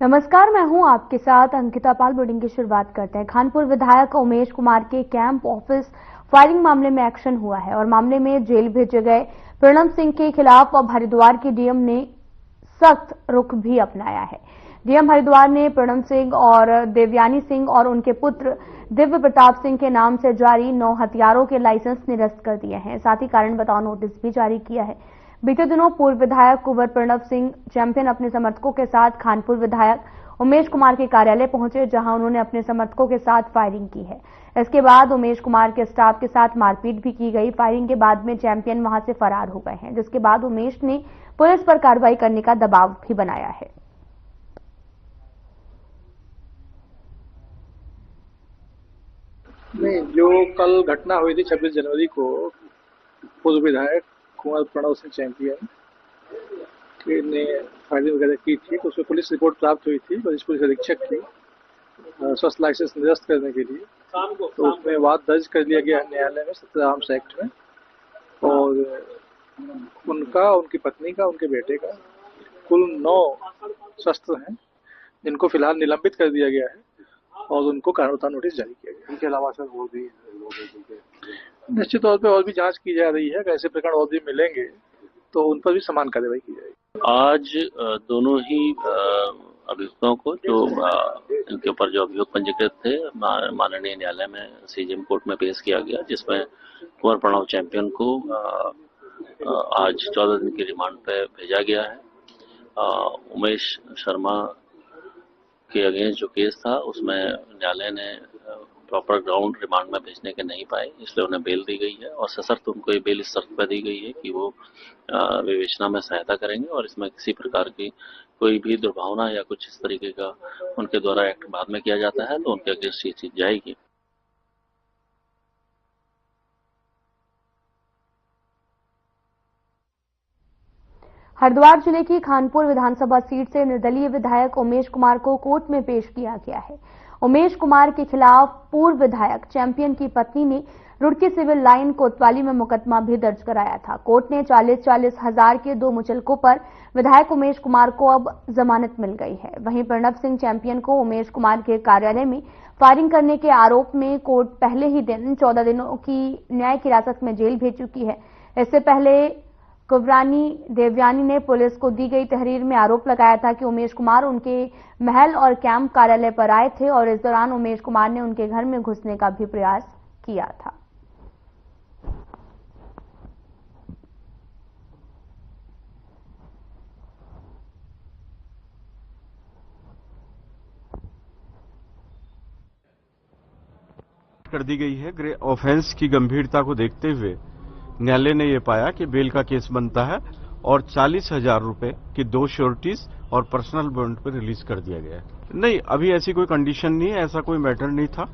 नमस्कार, मैं हूं आपके साथ अंकिता पाल। बुलेटिन की शुरुआत करते हैं। खानपुर विधायक उमेश कुमार के कैंप ऑफिस फायरिंग मामले में एक्शन हुआ है और मामले में जेल भेजे गए प्रणब सिंह के खिलाफ अब हरिद्वार के डीएम ने सख्त रुख भी अपनाया है। डीएम हरिद्वार ने प्रणब सिंह और देवयानी सिंह और उनके पुत्र दिव्य प्रताप सिंह के नाम से जारी 9 हथियारों के लाइसेंस निरस्त कर दिए हैं। साथ ही कारण बताओ नोटिस भी जारी किया है। बीते दिनों पूर्व विधायक कुंवर प्रणब सिंह चैंपियन अपने समर्थकों के साथ खानपुर विधायक उमेश कुमार के कार्यालय पहुंचे, जहां उन्होंने अपने समर्थकों के साथ फायरिंग की है। इसके बाद उमेश कुमार के स्टाफ के साथ मारपीट भी की गई। फायरिंग के बाद में चैंपियन वहां से फरार हो गए हैं, जिसके बाद उमेश ने पुलिस पर कार्रवाई करने का दबाव भी बनाया है। नहीं, जो कल घटना हुई थी 26 जनवरी को पूर्व विधायक कुंवर प्रणब सिंह चैंपियन ने फायरिंग वगैरह की थी, तो उसमें पुलिस रिपोर्ट प्राप्त हुई थी। वरिष्ठ पुलिस अधीक्षक की स्वस्थ लाइसेंस निरस्त करने के लिए, तो उसमें वाद दर्ज कर लिया गया न्यायालय में 17 आर्म्स एक्ट में, और उनका, उनकी पत्नी का, उनके बेटे का कुल 9 शस्त्र हैं, जिनको फिलहाल निलंबित कर दिया गया है और उनको कानूनी नोटिस जारी किया गया। इनके अलावा सर और भी निश्चित तौर पे और भी जांच की जा रही है। ऐसे प्रकरण और भी मिलेंगे तो उन पर भी समान कार्रवाई की जाएगी। आज दोनों ही अभियुक्तों को जो इनके ऊपर जो अभियोग पंजीकृत थे माननीय न्यायालय में सीजेएम कोर्ट में पेश किया गया, जिसमें कुंवर प्रणब चैंपियन को आज 14 दिन की रिमांड पे भेजा गया है। उमेश शर्मा के अगेंस्ट जो केस था उसमें न्यायालय ने प्रॉपर ग्राउंड रिमांड में भेजने के नहीं पाए, इसलिए उन्हें बेल दी गई है और सशर्त उनको ये बेल इस शर्त पर दी गई है कि वो विवेचना में सहायता करेंगे और इसमें किसी प्रकार की कोई भी दुर्भावना या कुछ इस तरीके का उनके द्वारा एक्ट बाद में किया जाता है तो उनके अगेंस्ट ये चीज जाएगी। हरिद्वार जिले की खानपुर विधानसभा सीट से निर्दलीय विधायक उमेश कुमार को कोर्ट में पेश किया गया है। उमेश कुमार के खिलाफ पूर्व विधायक चैंपियन की पत्नी ने रुड़की सिविल लाइन कोतवाली में मुकदमा भी दर्ज कराया था। कोर्ट ने 40-40 हजार के 2 मुचलकों पर विधायक उमेश कुमार को अब जमानत मिल गई है। वहीं प्रणब सिंह चैंपियन को उमेश कुमार के कार्यालय में फायरिंग करने के आरोप में कोर्ट पहले ही दिन 14 दिनों की न्यायिक हिरासत में जेल भेज चुकी है। इससे पहले कुंवरानी देवयानी ने पुलिस को दी गई तहरीर में आरोप लगाया था कि उमेश कुमार उनके महल और कैंप कार्यालय पर आए थे और इस दौरान उमेश कुमार ने उनके घर में घुसने का भी प्रयास किया था। कर दी गई है। ऑफेंस की गंभीरता को देखते हुए न्यायालय ने यह पाया कि बेल का केस बनता है और 40,000 रुपए की 2 श्योरिटीज और पर्सनल बॉन्ड पर रिलीज कर दिया गया है। नहीं, अभी ऐसी कोई कंडीशन नहीं है, ऐसा कोई मैटर नहीं था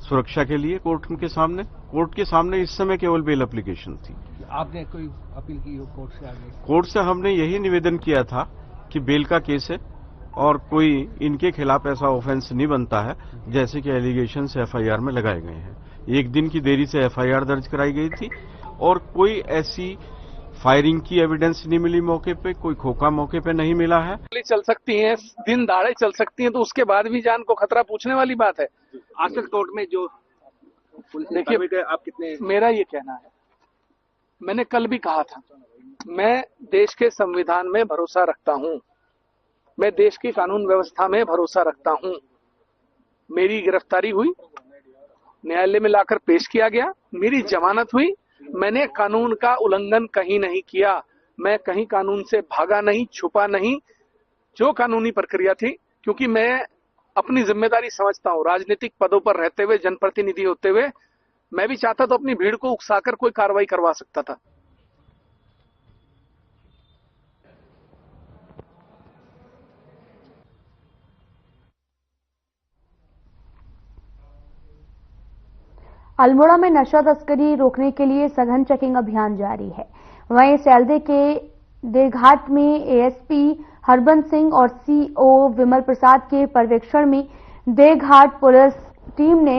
सुरक्षा के लिए। कोर्ट के सामने इस समय केवल बेल एप्लीकेशन थी। आपने कोई अपील की कोर्ट से? आगे कोर्ट से हमने यही निवेदन किया था कि बेल का केस है और कोई इनके खिलाफ ऐसा ऑफेंस नहीं बनता है जैसे कि एलिगेशन एफआईआर में लगाए गए हैं। 1 दिन की देरी से एफआईआर दर्ज कराई गई थी और कोई ऐसी फायरिंग की एविडेंस नहीं मिली मौके पे, कोई खोखा मौके पे नहीं मिला है। चल सकती हैं, दिन दाड़े चल सकती हैं, तो उसके बाद भी जान को खतरा पूछने वाली बात है। आज तक कोर्ट में जो देखिए, आप कितने, मेरा ये कहना है, मैंने कल भी कहा था, मैं देश के संविधान में भरोसा रखता हूं, मैं देश की कानून व्यवस्था में भरोसा रखता हूं। मेरी गिरफ्तारी हुई, न्यायालय में लाकर पेश किया गया, मेरी जमानत हुई, मैंने कानून का उल्लंघन कहीं नहीं किया, मैं कहीं कानून से भागा नहीं, छुपा नहीं। जो कानूनी प्रक्रिया थी, क्योंकि मैं अपनी जिम्मेदारी समझता हूं, राजनीतिक पदों पर रहते हुए, जनप्रतिनिधि होते हुए, मैं भी चाहता तो अपनी भीड़ को उकसाकर कोई कार्रवाई करवा सकता था। अल्मोड़ा में नशा तस्करी रोकने के लिए सघन चेकिंग अभियान जारी है। वहीं सैलदे के देघाट में एएसपी हरबंस सिंह और सीओ विमल प्रसाद के पर्यवेक्षण में देघाट पुलिस टीम ने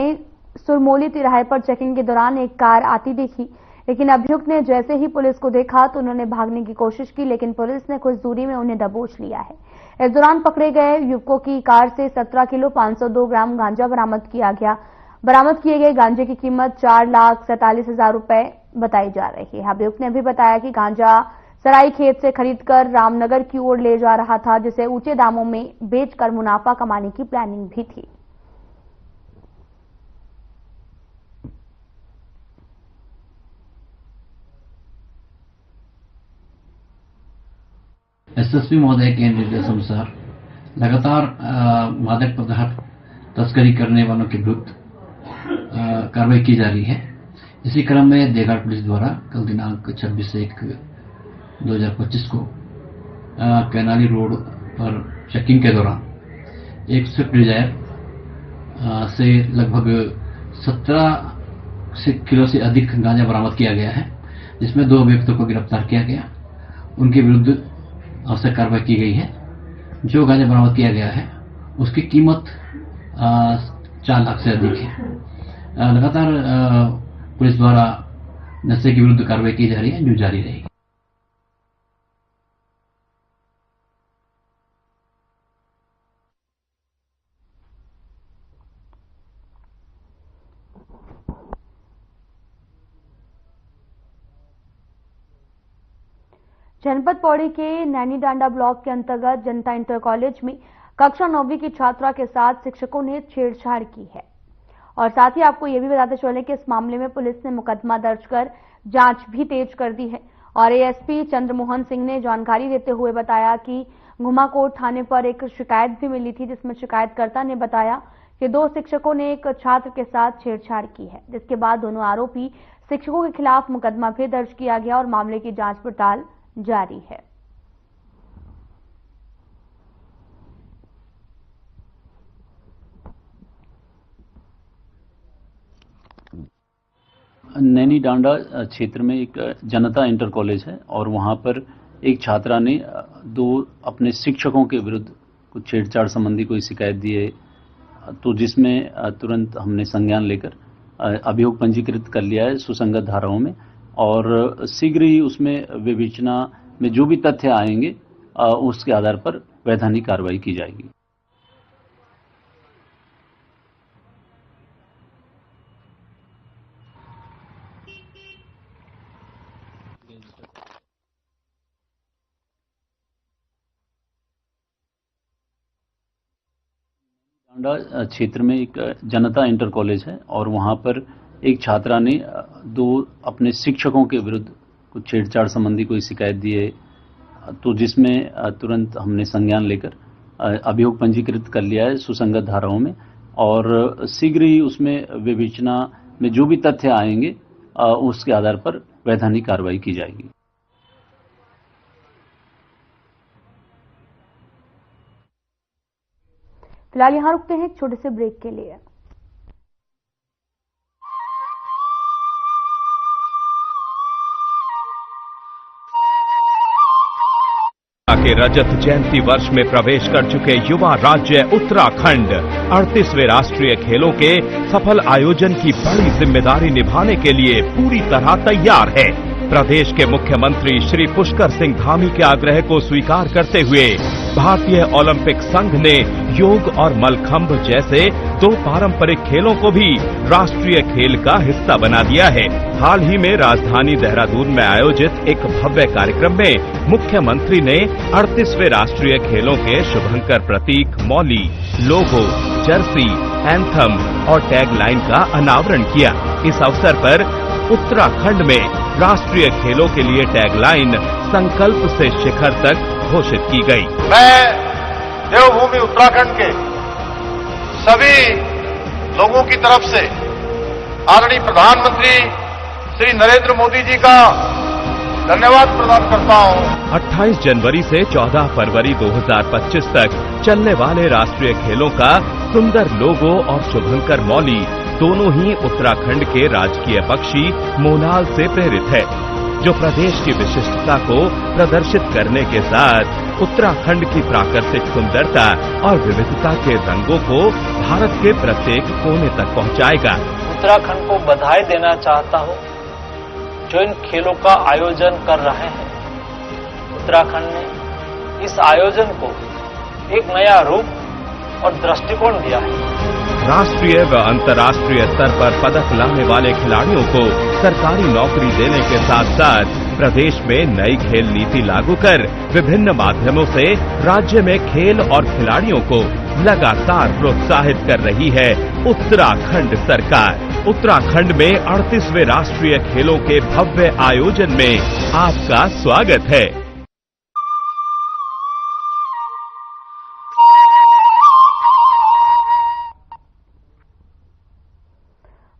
सुरमोली तिराहे पर चेकिंग के दौरान एक कार आती देखी। लेकिन अभियुक्त ने जैसे ही पुलिस को देखा तो उन्होंने भागने की कोशिश की, लेकिन पुलिस ने कुछ दूरी में उन्हें दबोच लिया है। इस दौरान पकड़े गए युवकों की कार से 17 किलो 502 ग्राम गांजा बरामद किया गया। बरामद किए गए गांजे की कीमत 4,47,000 रुपए बताई जा रही है। अभियुक्त ने भी बताया कि गांजा सराई खेत से खरीदकर रामनगर की ओर ले जा रहा था, जिसे ऊंचे दामों में बेचकर मुनाफा कमाने की प्लानिंग भी थी। एसएसपी महोदय के निर्देशानुसार लगातार मादक पदार्थ तस्करी करने वालों के विरुद्ध कार्रवाई की जा रही है। इसी क्रम में देवघर पुलिस द्वारा कल दिनांक 26/1/2025 को कैनाली रोड पर चेकिंग के दौरान एक स्विफ्ट डिजायर से लगभग 17 किलो से अधिक गांजा बरामद किया गया है, जिसमें 2 व्यक्तियों को गिरफ्तार किया गया। उनके विरुद्ध आवश्यक कार्रवाई की गई है। जो गांजा बरामद किया गया है उसकी कीमत 4 लाख से अधिक है। लगातार पुलिस द्वारा नशे के विरुद्ध कार्रवाई की जा रही है, जो जारी रहेगी। जनपद पौड़ी के नैनीडांडा ब्लॉक के अंतर्गत जनता इंटर कॉलेज में कक्षा 9वीं की छात्रा के साथ शिक्षकों ने छेड़छाड़ की है। और साथ ही आपको यह भी बताते चले कि इस मामले में पुलिस ने मुकदमा दर्ज कर जांच भी तेज कर दी है। और एएसपी चंद्रमोहन सिंह ने जानकारी देते हुए बताया कि घुमाकोट थाने पर एक शिकायत भी मिली थी, जिसमें शिकायतकर्ता ने बताया कि 2 शिक्षकों ने एक छात्र के साथ छेड़छाड़ की है, जिसके बाद दोनों आरोपी शिक्षकों के खिलाफ मुकदमा भी दर्ज किया गया और मामले की जांच पड़ताल जारी है। नैनीडांडा क्षेत्र में एक जनता इंटर कॉलेज है और वहां पर एक छात्रा ने 2 अपने शिक्षकों के विरुद्ध कुछ छेड़छाड़ संबंधी कोई शिकायत दी है, तो जिसमें तुरंत हमने संज्ञान लेकर अभियोग पंजीकृत कर लिया है सुसंगत धाराओं में, और शीघ्र ही उसमें विवेचना में जो भी तथ्य आएंगे उसके आधार पर वैधानिक कार्रवाई की जाएगी। क्षेत्र में एक जनता इंटर कॉलेज है और वहां पर एक छात्रा ने 2 अपने शिक्षकों के विरुद्ध कुछ छेड़छाड़ संबंधी कोई शिकायत दी है, तो जिसमें तुरंत हमने संज्ञान लेकर अभियोग पंजीकृत कर लिया है सुसंगत धाराओं में, और शीघ्र ही उसमें विवेचना में जो भी तथ्य आएंगे उसके आधार पर वैधानिक कार्रवाई की जाएगी। फिलहाल यहां रुकते हैं एक छोटे से ब्रेक के लिए। के रजत जयंती वर्ष में प्रवेश कर चुके युवा राज्य उत्तराखंड 38वें राष्ट्रीय खेलों के सफल आयोजन की बड़ी जिम्मेदारी निभाने के लिए पूरी तरह तैयार है। प्रदेश के मुख्यमंत्री श्री पुष्कर सिंह धामी के आग्रह को स्वीकार करते हुए भारतीय ओलंपिक संघ ने योग और मलखंभ जैसे 2 पारंपरिक खेलों को भी राष्ट्रीय खेल का हिस्सा बना दिया है। हाल ही में राजधानी देहरादून में आयोजित एक भव्य कार्यक्रम में मुख्यमंत्री ने 38वें राष्ट्रीय खेलों के शुभंकर प्रतीक, मौली, लोगो, जर्सी, एंथम और टैगलाइन का अनावरण किया। इस अवसर पर उत्तराखंड में राष्ट्रीय खेलों के लिए टैगलाइन संकल्प से शिखर तक घोषित की गई। मैं देवभूमि उत्तराखंड के सभी लोगों की तरफ से आदरणीय प्रधानमंत्री श्री नरेंद्र मोदी जी का धन्यवाद प्रदान करता हूं। 28 जनवरी से 14 फरवरी 2025 तक चलने वाले राष्ट्रीय खेलों का सुंदर लोगो और शुभंकर मौली दोनों ही उत्तराखंड के राजकीय पक्षी मोनाल से प्रेरित है, जो प्रदेश की विशिष्टता को प्रदर्शित करने के साथ उत्तराखंड की प्राकृतिक सुंदरता और विविधता के रंगों को भारत के प्रत्येक कोने तक पहुंचाएगा। उत्तराखंड को बधाई देना चाहता हूं जो इन खेलों का आयोजन कर रहे हैं। उत्तराखंड ने इस आयोजन को एक नया रूप और दृष्टिकोण दिया है। राष्ट्रीय व अंतर्राष्ट्रीय स्तर पर पदक लाने वाले खिलाड़ियों को सरकारी नौकरी देने के साथ साथ प्रदेश में नई खेल नीति लागू कर विभिन्न माध्यमों से राज्य में खेल और खिलाड़ियों को लगातार प्रोत्साहित कर रही है उत्तराखंड सरकार। उत्तराखंड में 38वें राष्ट्रीय खेलों के भव्य आयोजन में आपका स्वागत है।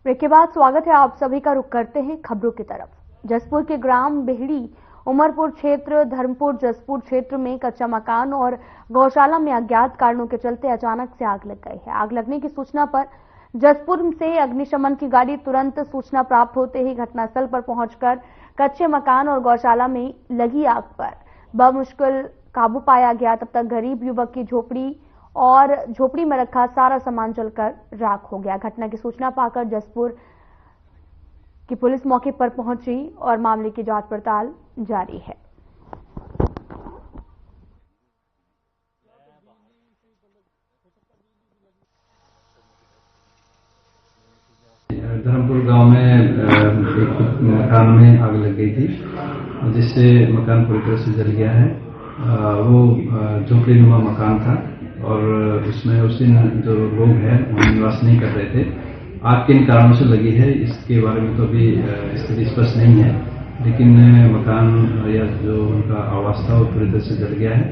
ब्रेक के बाद स्वागत है आप सभी का। रुख करते हैं खबरों की तरफ। जसपुर के ग्राम बेहड़ी, उमरपुर क्षेत्र, धर्मपुर, जसपुर क्षेत्र में कच्चा मकान और गौशाला में अज्ञात कारणों के चलते अचानक से आग लग गई है। आग लगने की सूचना पर जसपुर से अग्निशमन की गाड़ी तुरंत सूचना प्राप्त होते ही घटनास्थल पर पहुंचकर कच्चे मकान और गौशाला में लगी आग पर बमुश्किल काबू पाया गया। तब तक गरीब युवक की झोपड़ी में रखा सारा सामान जलकर राख हो गया। घटना की सूचना पाकर जसपुर की पुलिस मौके पर पहुंची और मामले की जांच पड़ताल जारी है। धर्मपुर गांव में एक मकान में आग लग गई थी, जिससे मकान पूरी तरह से जल गया है। वो झोपड़ीनुमा मकान था और उसमें उस दिन जो लोग हैं वो निवास नहीं कर रहे थे। आग किन कारणों से लगी है इसके बारे में तो अभी स्थिति स्पष्ट नहीं है, लेकिन मकान या जो उनका आवास था वो पूरी तरह से जल गया है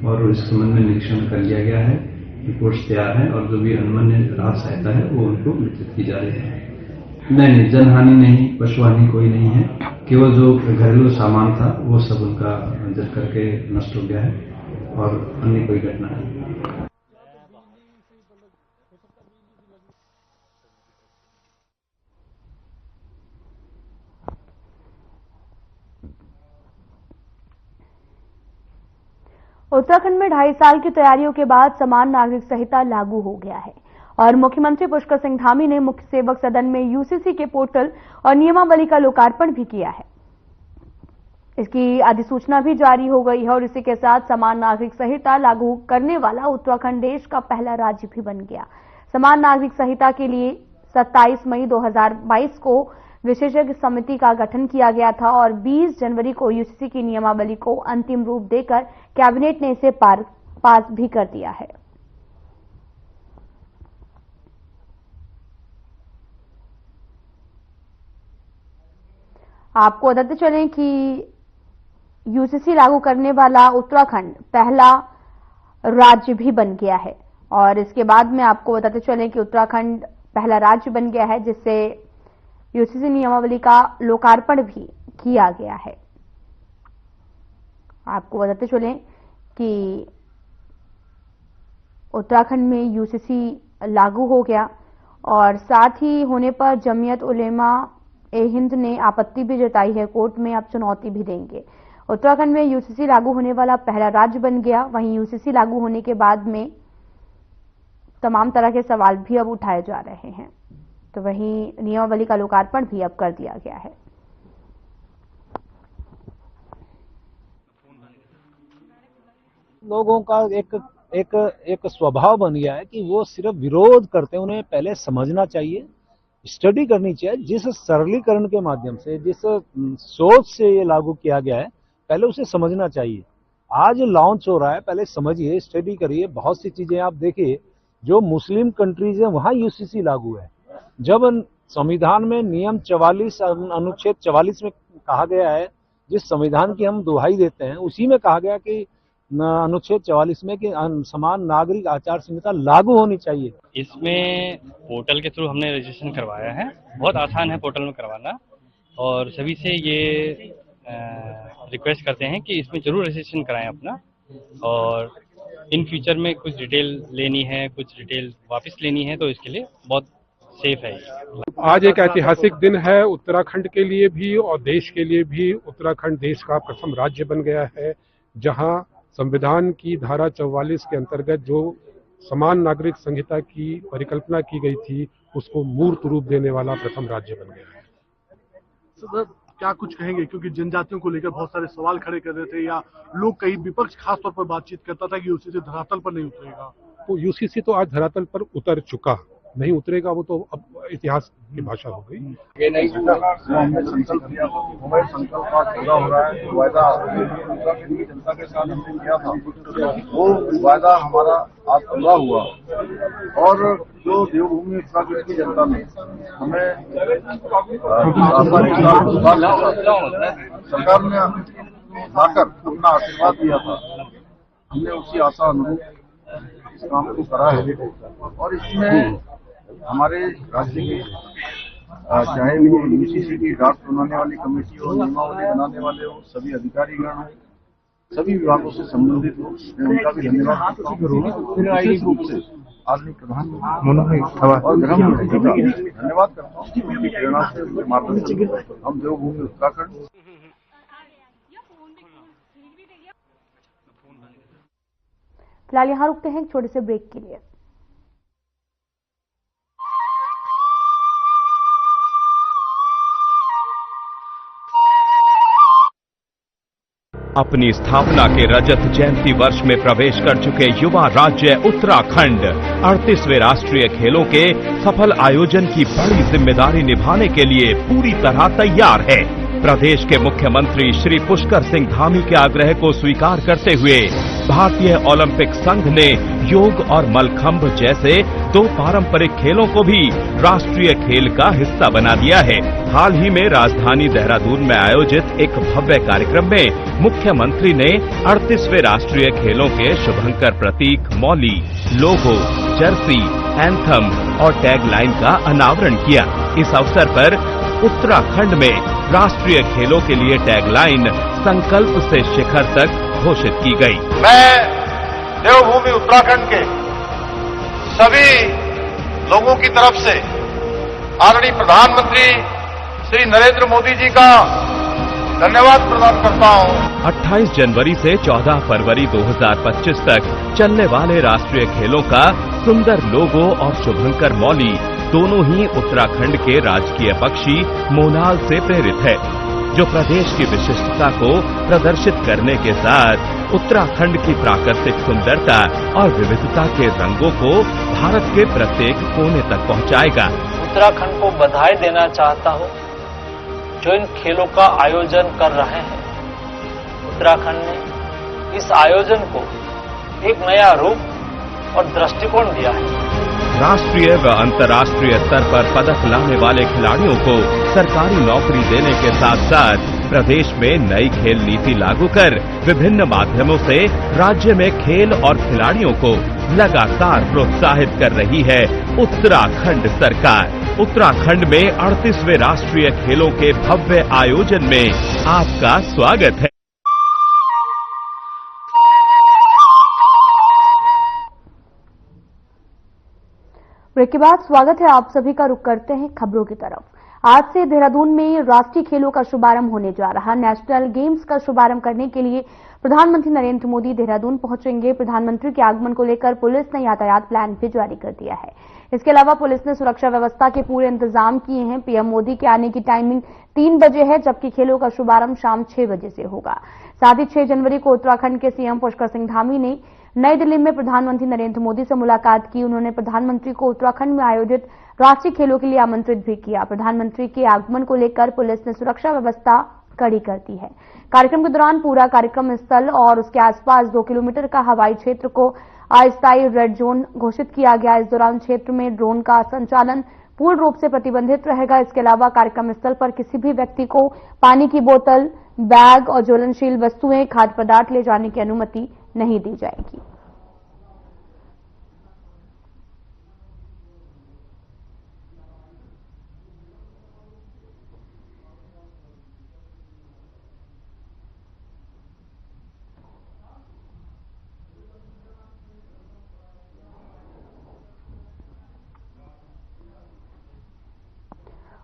और इस संबंध में निरीक्षण कर लिया गया है। रिपोर्ट्स तैयार है और जो भी अनुमन्य राहत सहायता है वो उनको वितरित की जा रही है। नहीं, जनहानि नहीं, पशुहानि कोई नहीं है। केवल जो घरेलू सामान था वो सब उनका जल करके नष्ट हो गया है और अन्य कोई घटना नहीं। उत्तराखंड में 2.5 साल की तैयारियों के बाद समान नागरिक संहिता लागू हो गया है और मुख्यमंत्री पुष्कर सिंह धामी ने मुख्य सेवक सदन में यूसीसी के पोर्टल और नियमावली का लोकार्पण भी किया है। इसकी अधिसूचना भी जारी हो गई है और इसी के साथ समान नागरिक संहिता लागू करने वाला उत्तराखंड देश का पहला राज्य भी बन गया। समान नागरिक संहिता के लिए 27 मई 2022 को विशेषज्ञ समिति का गठन किया गया था और 20 जनवरी को यूसीसी की नियमावली को अंतिम रूप देकर कैबिनेट ने इसे पास भी कर दिया है। आपको बताते चलें कि यूसीसी लागू करने वाला उत्तराखंड पहला राज्य भी बन गया है और इसके बाद में आपको बताते चलें कि उत्तराखंड पहला राज्य बन गया है जिससे यूसीसी नियमावली का लोकार्पण भी किया गया है। आपको बताते चलें कि उत्तराखंड में यूसीसी लागू हो गया और साथ ही होने पर जमीयत उलेमा ए हिंद ने आपत्ति भी जताई है। कोर्ट में अब चुनौती भी देंगे। उत्तराखंड में यूसीसी लागू होने वाला पहला राज्य बन गया। वहीं यूसीसी लागू होने के बाद में तमाम तरह के सवाल भी अब उठाए जा रहे हैं, तो वहीं नियमावली का लोकार्पण भी अब कर दिया गया है। लोगों का एक स्वभाव बन गया है कि वो सिर्फ विरोध करते हैं। उन्हें पहले समझना चाहिए, स्टडी करनी चाहिए। जिस सरलीकरण के माध्यम से, जिस सोच से ये लागू किया गया है, पहले उसे समझना चाहिए। आज लॉन्च हो रहा है, पहले समझिए, स्टडी करिए। बहुत सी चीजें आप देखिए, जो मुस्लिम कंट्रीज है वहां यूसीसी लागू है। जब संविधान में नियम 44 अनुच्छेद 44 में कहा गया है, जिस संविधान की हम दुहाई देते हैं, उसी में कहा गया कि अनुच्छेद 44 में कि समान नागरिक आचार संहिता लागू होनी चाहिए। इसमें पोर्टल के थ्रू हमने रजिस्ट्रेशन करवाया है। बहुत आसान है पोर्टल में करवाना और सभी से ये रिक्वेस्ट करते हैं कि इसमें जरूर रजिस्ट्रेशन कराएं अपना। और इन फ्यूचर में कुछ डिटेल लेनी है, कुछ डिटेल वापस लेनी है, तो इसके लिए बहुत सेफ है। आज एक ऐतिहासिक दिन है उत्तराखंड के लिए भी और देश के लिए भी। उत्तराखंड देश का प्रथम राज्य बन गया है, जहां संविधान की धारा 44 के अंतर्गत जो समान नागरिक संहिता की परिकल्पना की गई थी, उसको मूर्त रूप देने वाला प्रथम राज्य बन गया है। क्या कुछ कहेंगे, क्योंकि जनजातियों को लेकर बहुत सारे सवाल खड़े कर रहे थे या लोग कई विपक्ष खासतौर पर बातचीत करता था कि यूसीसी धरातल पर नहीं उतरेगा। तो यूसीसी तो आज धरातल पर उतर चुका, नहीं उतरेगा वो तो अब इतिहास की भाषा हो गई। हमने संकल्प किया था, हमारे संकल्प आज पूरा हो रहा है। वायदा उत्तराखंड की जनता के साथ हमने किया था, वो वायदा हमारा आज पूरा हुआ। और जो देवभूमि उत्तराखंड की जनता ने हमें सरकार ने लाकर अपना आशीर्वाद दिया था, हमने उसी आशा अनुरूप इस काम को करा है। और इसमें हमारे राज्य के चाहे वो यूसीसी की ड्राफ्ट बनाने वाली कमेटी हो, नियमावली बनाने वाले हो, सभी अधिकारीगण हो, सभी विभागों से संबंधित हो, मैं उनका भी धन्यवाद करता हूँ। विशेष रूप से आदरणीय प्रधानमंत्री और गृहमंत्री का धन्यवाद करता हूँ। उनकी प्रेरणा से, उनके मार्गदर्शन से हम देवभूमि उत्तराखंड फिलहाल यहाँ रुकते हैं एक छोटे से ब्रेक के लिए। अपनी स्थापना के रजत जयंती वर्ष में प्रवेश कर चुके युवा राज्य उत्तराखंड 38वें राष्ट्रीय खेलों के सफल आयोजन की बड़ी जिम्मेदारी निभाने के लिए पूरी तरह तैयार है। प्रदेश के मुख्यमंत्री श्री पुष्कर सिंह धामी के आग्रह को स्वीकार करते हुए भारतीय ओलंपिक संघ ने योग और मलखंभ जैसे 2 पारंपरिक खेलों को भी राष्ट्रीय खेल का हिस्सा बना दिया है। हाल ही में राजधानी देहरादून में आयोजित एक भव्य कार्यक्रम में मुख्यमंत्री ने 38वें राष्ट्रीय खेलों के शुभंकर प्रतीक, मौली, लोगो, जर्सी, एंथम और टैगलाइन का अनावरण किया। इस अवसर पर उत्तराखंड में राष्ट्रीय खेलों के लिए टैगलाइन संकल्प से शिखर तक घोषित की गई। मैं देवभूमि उत्तराखंड के सभी लोगों की तरफ से आदरणीय प्रधानमंत्री श्री नरेंद्र मोदी जी का धन्यवाद प्रदान करता हूं। 28 जनवरी से 14 फरवरी 2025 तक चलने वाले राष्ट्रीय खेलों का सुंदर लोगो और शुभंकर मौली दोनों ही उत्तराखंड के राजकीय पक्षी मोनाल से प्रेरित है, जो प्रदेश की विशिष्टता को प्रदर्शित करने के साथ उत्तराखंड की प्राकृतिक सुंदरता और विविधता के रंगों को भारत के प्रत्येक कोने तक पहुंचाएगा। उत्तराखंड को बधाई देना चाहता हूं जो इन खेलों का आयोजन कर रहे हैं। उत्तराखंड ने इस आयोजन को एक नया रूप और दृष्टिकोण दिया है। राष्ट्रीय व अंतर्राष्ट्रीय स्तर पर पदक लाने वाले खिलाड़ियों को सरकारी नौकरी देने के साथ साथ प्रदेश में नई खेल नीति लागू कर विभिन्न माध्यमों से राज्य में खेल और खिलाड़ियों को लगातार प्रोत्साहित कर रही है उत्तराखंड सरकार। उत्तराखंड में 38वें राष्ट्रीय खेलों के भव्य आयोजन में आपका स्वागत है। ब्रेक के बाद स्वागत है आप सभी का। रुख करते हैं खबरों की तरफ। आज से देहरादून में राष्ट्रीय खेलों का शुभारंभ होने जा रहा। नेशनल गेम्स का शुभारंभ करने के लिए प्रधानमंत्री नरेंद्र मोदी देहरादून पहुंचेंगे। प्रधानमंत्री के आगमन को लेकर पुलिस ने यातायात प्लान भी जारी कर दिया है। इसके अलावा पुलिस ने सुरक्षा व्यवस्था के पूरे इंतजाम किए हैं। पीएम मोदी के आने की टाइमिंग 3 बजे है, जबकि खेलों का शुभारंभ शाम 6 बजे से होगा। साथ ही 6 जनवरी को उत्तराखंड के सीएम पुष्कर सिंह धामी ने नई दिल्ली में प्रधानमंत्री नरेंद्र मोदी से मुलाकात की। उन्होंने प्रधानमंत्री को उत्तराखंड में आयोजित राष्ट्रीय खेलों के लिए आमंत्रित भी किया। प्रधानमंत्री के आगमन को लेकर पुलिस ने सुरक्षा व्यवस्था कड़ी कर दी है। कार्यक्रम के दौरान पूरा कार्यक्रम स्थल और उसके आसपास 2 किलोमीटर का हवाई क्षेत्र को अस्थायी रेड जोन घोषित किया गया। इस दौरान क्षेत्र में ड्रोन का संचालन पूर्ण रूप से प्रतिबंधित रहेगा। इसके अलावा कार्यक्रम स्थल पर किसी भी व्यक्ति को पानी की बोतल, बैग और ज्वलनशील वस्तुएं, खाद्य पदार्थ ले जाने की अनुमति नहीं दी जाएगी।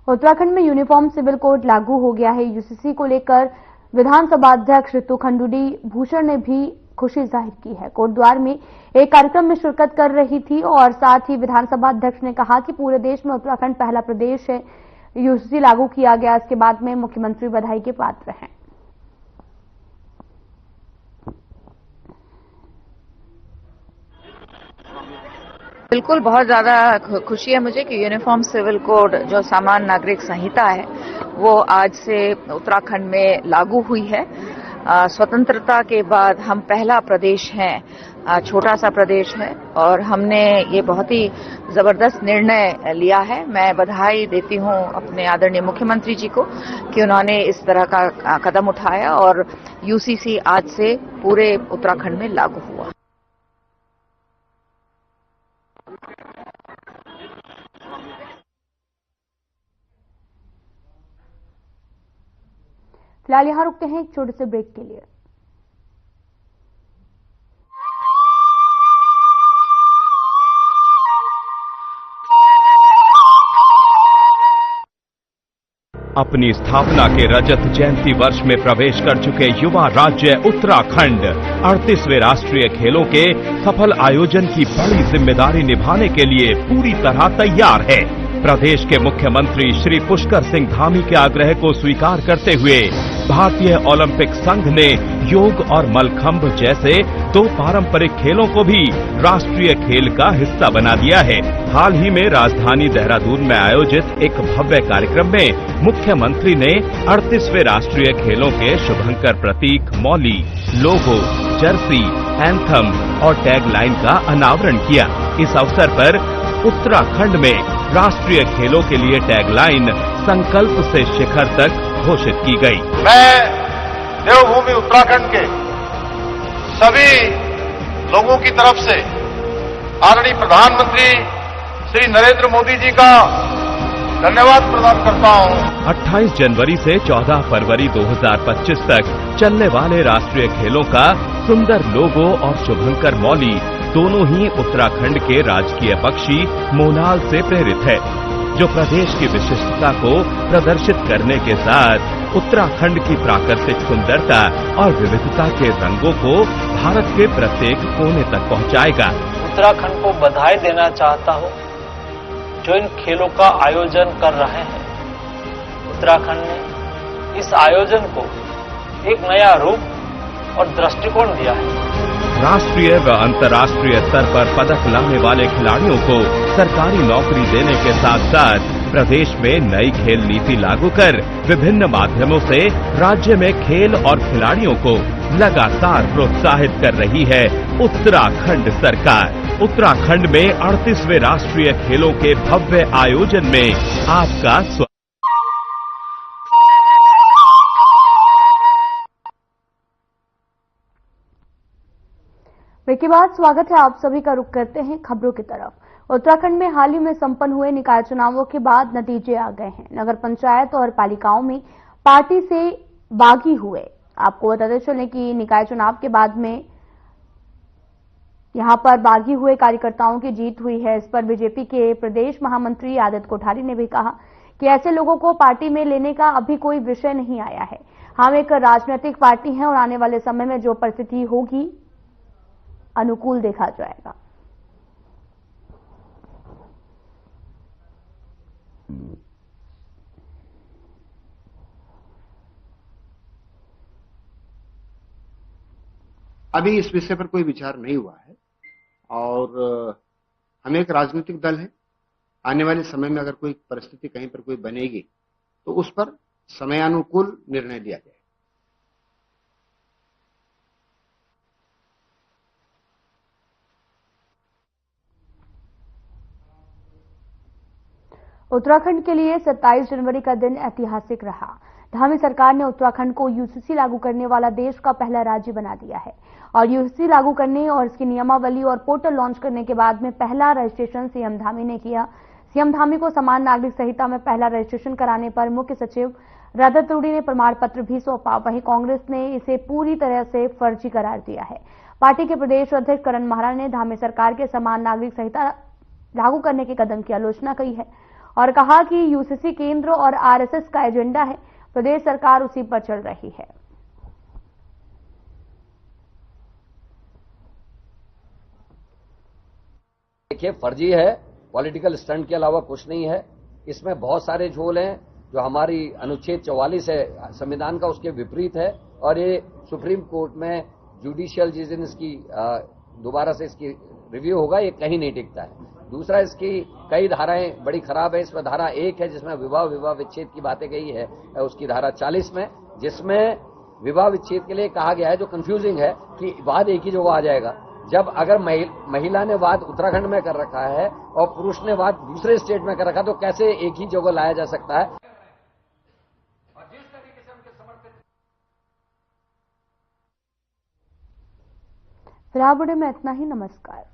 उत्तराखंड में यूनिफॉर्म सिविल कोड लागू हो गया है। यूसीसी को लेकर विधानसभा अध्यक्ष ऋतु खंडूड़ी भूषण ने भी खुशी जाहिर की है। कोटद्वार में एक कार्यक्रम में शिरकत कर रही थी और साथ ही विधानसभा अध्यक्ष ने कहा कि पूरे देश में उत्तराखंड पहला प्रदेश है यूसीसी लागू किया गया, इसके बाद में मुख्यमंत्री बधाई के पात्र हैं। बिल्कुल, बहुत ज्यादा खुशी है मुझे कि यूनिफॉर्म सिविल कोड जो सामान्य नागरिक संहिता है वो आज से उत्तराखंड में लागू हुई है। स्वतंत्रता के बाद हम पहला प्रदेश हैं, छोटा सा प्रदेश है, और हमने ये बहुत ही जबरदस्त निर्णय लिया है। मैं बधाई देती हूँ अपने आदरणीय मुख्यमंत्री जी को कि उन्होंने इस तरह का कदम उठाया और यूसीसी आज से पूरे उत्तराखंड में लागू हुआ। फिलहाल यहां रुकते हैं एक छोटे से ब्रेक के लिए। अपनी स्थापना के रजत जयंती वर्ष में प्रवेश कर चुके युवा राज्य उत्तराखंड 38वें राष्ट्रीय खेलों के सफल आयोजन की बड़ी जिम्मेदारी निभाने के लिए पूरी तरह तैयार है। प्रदेश के मुख्यमंत्री श्री पुष्कर सिंह धामी के आग्रह को स्वीकार करते हुए भारतीय ओलंपिक संघ ने योग और मलखंभ जैसे 2 पारंपरिक खेलों को भी राष्ट्रीय खेल का हिस्सा बना दिया है। हाल ही में राजधानी देहरादून में आयोजित एक भव्य कार्यक्रम में मुख्यमंत्री ने 38वें राष्ट्रीय खेलों के शुभंकर प्रतीक, मौली, लोगो, जर्सी, एंथम और टैगलाइन का अनावरण किया। इस अवसर पर उत्तराखंड में राष्ट्रीय खेलों के लिए टैगलाइन संकल्प से शिखर तक घोषित की गई। मैं देवभूमि उत्तराखंड के सभी लोगों की तरफ से आदरणीय प्रधानमंत्री श्री नरेंद्र मोदी जी का धन्यवाद प्रदान करता हूं। 28 जनवरी से 14 फरवरी 2025 तक चलने वाले राष्ट्रीय खेलों का सुंदर लोगो और शुभंकर मौली दोनों ही उत्तराखंड के राजकीय पक्षी मोनाल से प्रेरित है, जो प्रदेश की विशिष्टता को प्रदर्शित करने के साथ उत्तराखंड की प्राकृतिक सुंदरता और विविधता के रंगों को भारत के प्रत्येक कोने तक पहुंचाएगा। उत्तराखंड को बधाई देना चाहता हूं जो इन खेलों का आयोजन कर रहे हैं। उत्तराखंड ने इस आयोजन को एक नया रूप और दृष्टिकोण दिया है। राष्ट्रीय व अंतर्राष्ट्रीय स्तर पर पदक लाने वाले खिलाड़ियों को सरकारी नौकरी देने के साथ साथ प्रदेश में नई खेल नीति लागू कर विभिन्न माध्यमों से राज्य में खेल और खिलाड़ियों को लगातार प्रोत्साहित कर रही है उत्तराखंड सरकार। उत्तराखंड में 38वें राष्ट्रीय खेलों के भव्य आयोजन में आपका स्वागत। ब्रेक के बाद स्वागत है आप सभी का। रुख करते हैं खबरों की तरफ। उत्तराखंड में हाल ही में संपन्न हुए निकाय चुनावों के बाद नतीजे आ गए हैं। नगर पंचायत और पालिकाओं में पार्टी से बागी हुए। आपको बताते चलें कि निकाय चुनाव के बाद में यहां पर बागी हुए कार्यकर्ताओं की जीत हुई है। इस पर बीजेपी के प्रदेश महामंत्री आदित्य कोठारी ने भी कहा कि ऐसे लोगों को पार्टी में लेने का अभी कोई विषय नहीं आया है। हम एक राजनीतिक पार्टी हैं और आने वाले समय में जो परिस्थिति होगी अनुकूल देखा जाएगा। अभी इस विषय पर कोई विचार नहीं हुआ है और हम एक राजनीतिक दल है। आने वाले समय में अगर कोई परिस्थिति कहीं पर कोई बनेगी तो उस पर समयानुकूल निर्णय लिया जाए। उत्तराखंड के लिए 27 जनवरी का दिन ऐतिहासिक रहा। धामी सरकार ने उत्तराखंड को यूसीसी लागू करने वाला देश का पहला राज्य बना दिया है और यूसीसी लागू करने और इसकी नियमावली और पोर्टल लॉन्च करने के बाद में पहला रजिस्ट्रेशन सीएम धामी ने किया। सीएम धामी को समान नागरिक संहिता में पहला रजिस्ट्रेशन कराने पर मुख्य सचिव रजत रूडी ने प्रमाण पत्र भी सौंपा। वहीं कांग्रेस ने इसे पूरी तरह से फर्जी करार दिया है। पार्टी के प्रदेश अध्यक्ष करण महाराज ने धामी सरकार के समान नागरिक संहिता लागू करने के कदम की आलोचना की है और कहा कि यूसीसी केंद्र और आरएसएस का एजेंडा है, प्रदेश सरकार उसी पर चल रही है। देखिए, फर्जी है, पॉलिटिकल स्टंट के अलावा कुछ नहीं है। इसमें बहुत सारे झोल हैं जो हमारी अनुच्छेद 44 है संविधान का, उसके विपरीत है और ये सुप्रीम कोर्ट में जुडिशियल जिस दिन इसकी दोबारा से इसकी रिव्यू होगा, ये कहीं नहीं टिकता है। दूसरा, इसकी कई धाराएं बड़ी खराब है। इसमें धारा 1 है जिसमें विवाह विच्छेद की बातें गई है, उसकी धारा 40 में, जिसमें विवाह विच्छेद के लिए कहा गया है, जो कंफ्यूजिंग है कि वाद एक ही जगह आ जाएगा। जब अगर महिला ने वाद उत्तराखंड में कर रखा है और पुरुष ने वाद दूसरे स्टेट में कर रखा, तो कैसे एक ही जगह लाया जा सकता है? फिलहाल बुलेटिन में इतना ही। नमस्कार।